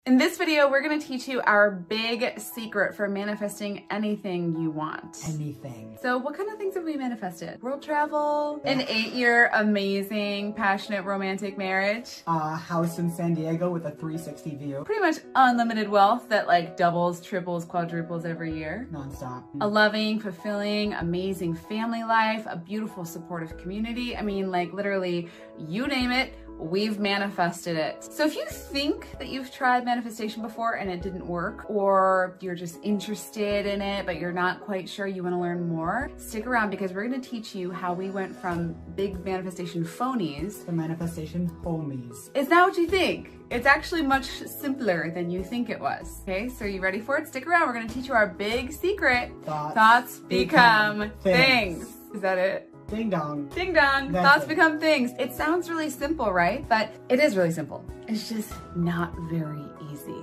In this video, we're gonna teach you our big secret for manifesting anything you want. Anything. So what kind of things have we manifested? World travel, an 8-year amazing, passionate, romantic marriage. A house in San Diego with a 360 view. Pretty much unlimited wealth that like doubles, triples, quadruples every year. Non-stop. A loving, fulfilling, amazing family life, a beautiful, supportive community. I mean, like literally, you name it, we've manifested it. So if you think that you've tried manifestation before and it didn't work, or you're just interested in it, but you're not quite sure, you wanna learn more, stick around because we're gonna teach you how we went from big manifestation phonies to manifestation homies. Is that what you think? It's actually much simpler than you think it was. Okay, so are you ready for it? Stick around, we're gonna teach you our big secret. Thoughts become things. Is that it? Ding dong. Ding dong. Thoughts become things. It sounds really simple, right? But it is really simple. It's just not very easy.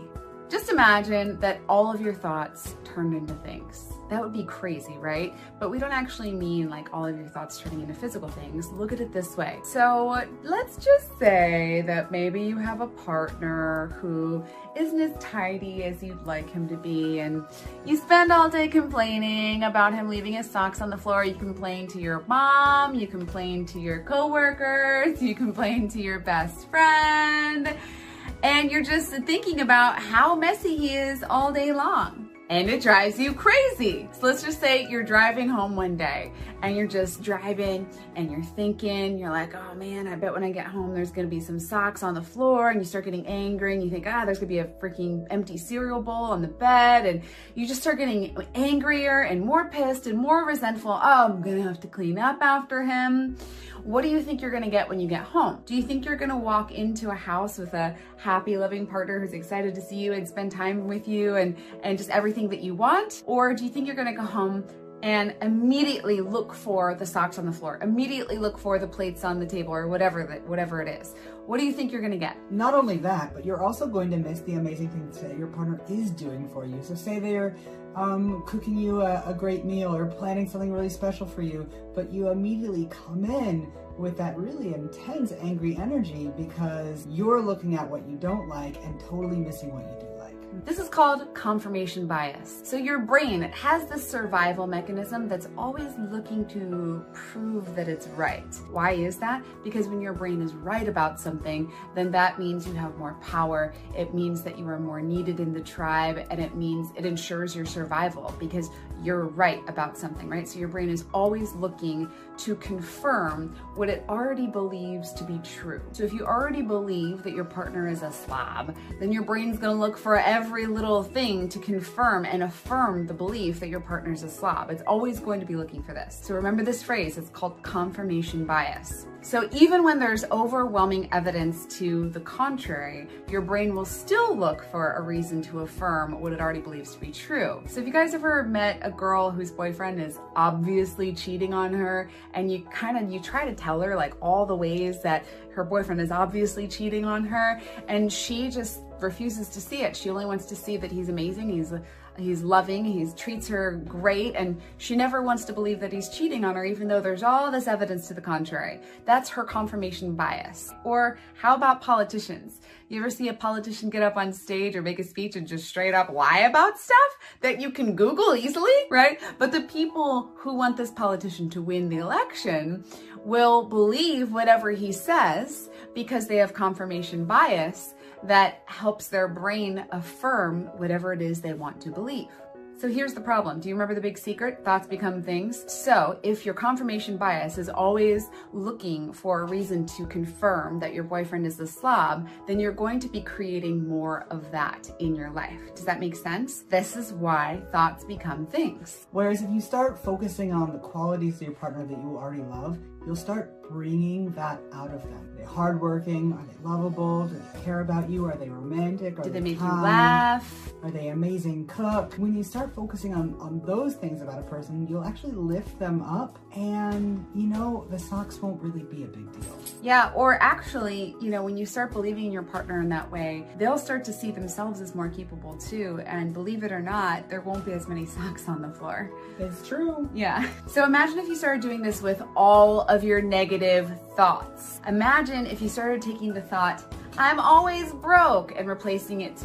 Just imagine that all of your thoughts turned into things. That would be crazy, right? But we don't actually mean like all of your thoughts turning into physical things. Look at it this way. So let's just say that maybe you have a partner who isn't as tidy as you'd like him to be, and you spend all day complaining about him leaving his socks on the floor. You complain to your mom, you complain to your coworkers, you complain to your best friend, and you're just thinking about how messy he is all day long. And it drives you crazy. So let's just say you're driving home one day and you're just driving and you're thinking, you're like, oh man, I bet when I get home, there's gonna be some socks on the floor, and you start getting angry and you think, there's gonna be a freaking empty cereal bowl on the bed, and you just start getting angrier and more pissed and more resentful. Oh, I'm gonna have to clean up after him. What do you think you're gonna get when you get home? Do you think you're gonna walk into a house with a happy, loving partner who's excited to see you and spend time with you and just everything that you want? Or do you think you're gonna go home and immediately look for the socks on the floor, immediately look for the plates on the table, or whatever it is? What do you think you're gonna get? Not only that, but you're also going to miss the amazing things that your partner is doing for you. So say they're cooking you a great meal or planning something really special for you, but you immediately come in with that really intense angry energy because you're looking at what you don't like and totally missing what you do like. This is called confirmation bias. So your brain has this survival mechanism that's always looking to prove that it's right. Why is that? Because when your brain is right about something, then that means you have more power. It means that you are more needed in the tribe, and it means it ensures your survival because you're right about something, right? So your brain is always looking to confirm what it already believes to be true. So if you already believe that your partner is a slob, then your brain's gonna look for every little thing to confirm and affirm the belief that your partner's a slob. It's always going to be looking for this. So remember this phrase, it's called confirmation bias. So even when there's overwhelming evidence to the contrary, your brain will still look for a reason to affirm what it already believes to be true. So have you guys ever met a girl whose boyfriend is obviously cheating on her, and you try to tell her like all the ways that her boyfriend is obviously cheating on her, and she just refuses to see it. She only wants to see that he's amazing, he's loving, he treats her great, and she never wants to believe that he's cheating on her even though there's all this evidence to the contrary. That's her confirmation bias. Or how about politicians? You ever see a politician get up on stage or make a speech and just straight up lie about stuff that you can Google easily, right? But the people who want this politician to win the election will believe whatever he says because they have confirmation bias that helps their brain affirm whatever it is they want to believe. So here's the problem. Do you remember the big secret? Thoughts become things. So if your confirmation bias is always looking for a reason to confirm that your boyfriend is a slob, then you're going to be creating more of that in your life. Does that make sense? This is why thoughts become things. Whereas if you start focusing on the qualities of your partner that you already love, you'll start bringing that out of them. Are they hardworking? Are they lovable? Do they care about you? Are they romantic? Do they make you laugh? Are they amazing cook? When you start focusing on those things about a person, you'll actually lift them up, and you know, the socks won't really be a big deal. Yeah, or actually, you know, when you start believing in your partner in that way, they'll start to see themselves as more capable too, and believe it or not, there won't be as many socks on the floor. It's true. Yeah. So imagine if you started doing this with all of your negative thoughts. Imagine if you started taking the thought, I'm always broke, and replacing it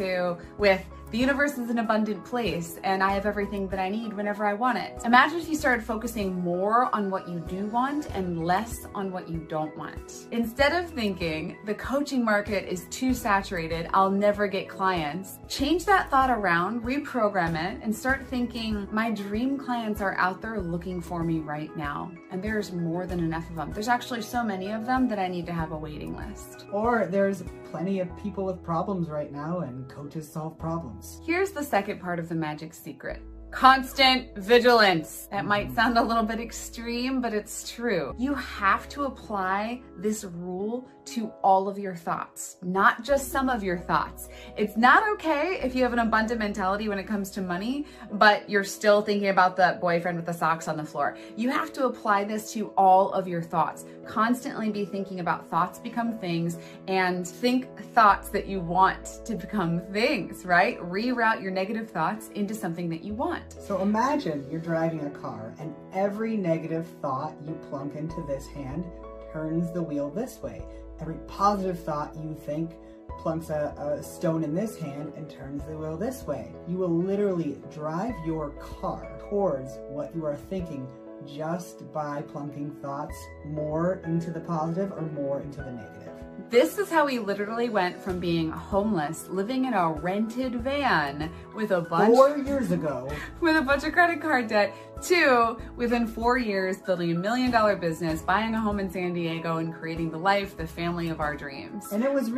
with the universe is an abundant place and I have everything that I need whenever I want it. Imagine if you started focusing more on what you do want and less on what you don't want. Instead of thinking the coaching market is too saturated, I'll never get clients, change that thought around, reprogram it, and start thinking my dream clients are out there looking for me right now. And there's more than enough of them. There's actually so many of them that I need to have a waiting list. Or there's plenty of people with problems right now and coaches solve problems. Here's the second part of the magic secret. Constant vigilance. That might sound a little bit extreme, but it's true. You have to apply this rule to all of your thoughts, not just some of your thoughts. It's not okay if you have an abundant mentality when it comes to money, but you're still thinking about the boyfriend with the socks on the floor. You have to apply this to all of your thoughts. Constantly be thinking about thoughts become things, and think thoughts that you want to become things, right? Reroute your negative thoughts into something that you want. So imagine you're driving a car and every negative thought you plunk into this hand turns the wheel this way. Every positive thought you think plunks a stone in this hand and turns the wheel this way. You will literally drive your car towards what you are thinking just by plunking thoughts more into the positive or more into the negative. This is how we literally went from being homeless, living in a rented van with a bunch 4 years ago with a bunch of credit card debt, to within 4 years building $1 million business, buying a home in San Diego, and creating the life, the family of our dreams. And it was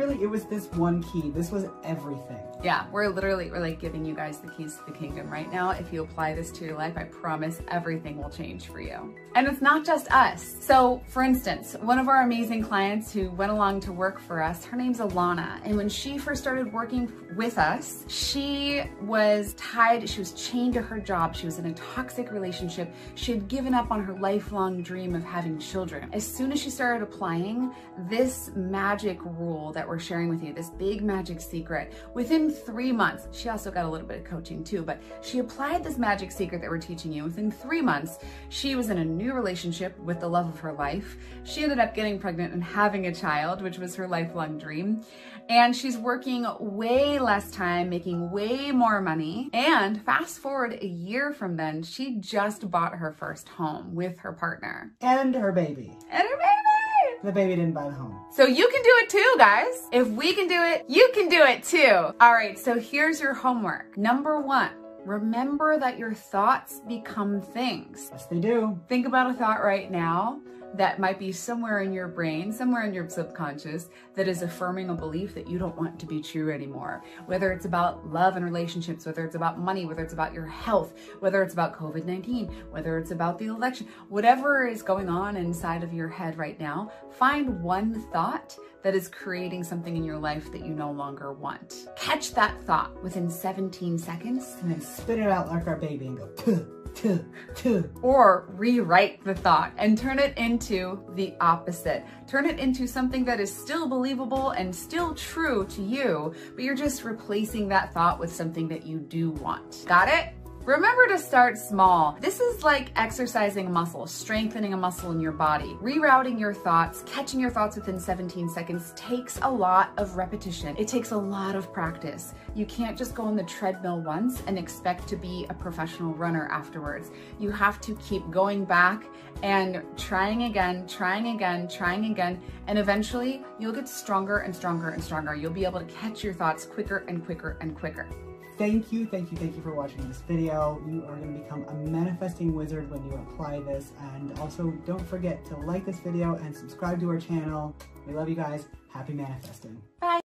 this one key. This was everything. Yeah, we're like giving you guys the keys to the kingdom right now. If you apply this to your life, I promise everything will change for you. And it's not just us. So for instance, one of our amazing clients who went along to work for us, her name's Alana. And when she first started working with us, she was tied, she was chained to her job. She was in a toxic relationship. She had given up on her lifelong dream of having children. As soon as she started applying this magic rule that we're sharing with you, this big magic secret, within 3 months, she also got a little bit of coaching too, but she applied this magic secret that we're teaching you. Within 3 months, she was in a new relationship with the love of her life. She ended up getting pregnant and having a child, which was her lifelong dream. And she's working way less time, making way more money. And fast forward a year from then, she just bought her first home with her partner. And her baby. And her baby! The baby didn't buy the home. So you can do it too, guys. If we can do it, you can do it too. All right, so here's your homework. Number 1, remember that your thoughts become things. Yes, they do. Think about a thought right now that might be somewhere in your brain, somewhere in your subconscious, that is affirming a belief that you don't want to be true anymore. Whether it's about love and relationships, whether it's about money, whether it's about your health, whether it's about COVID-19, whether it's about the election, whatever is going on inside of your head right now, find one thought that is creating something in your life that you no longer want. Catch that thought within 17 seconds. And then spit it out like our baby and go, tuh, tuh, tuh. Or rewrite the thought and turn it into the opposite. Turn it into something that is still believable and still true to you, but you're just replacing that thought with something that you do want. Got it? Remember to start small. This is like exercising a muscle, strengthening a muscle in your body. Rerouting your thoughts, catching your thoughts within 17 seconds takes a lot of repetition. It takes a lot of practice. You can't just go on the treadmill once and expect to be a professional runner afterwards. You have to keep going back and trying again, and eventually you'll get stronger and stronger and stronger. You'll be able to catch your thoughts quicker and quicker and quicker. Thank you for watching this video. You are going to become a manifesting wizard when you apply this. And also don't forget to like this video and subscribe to our channel. We love you guys. Happy manifesting. Bye.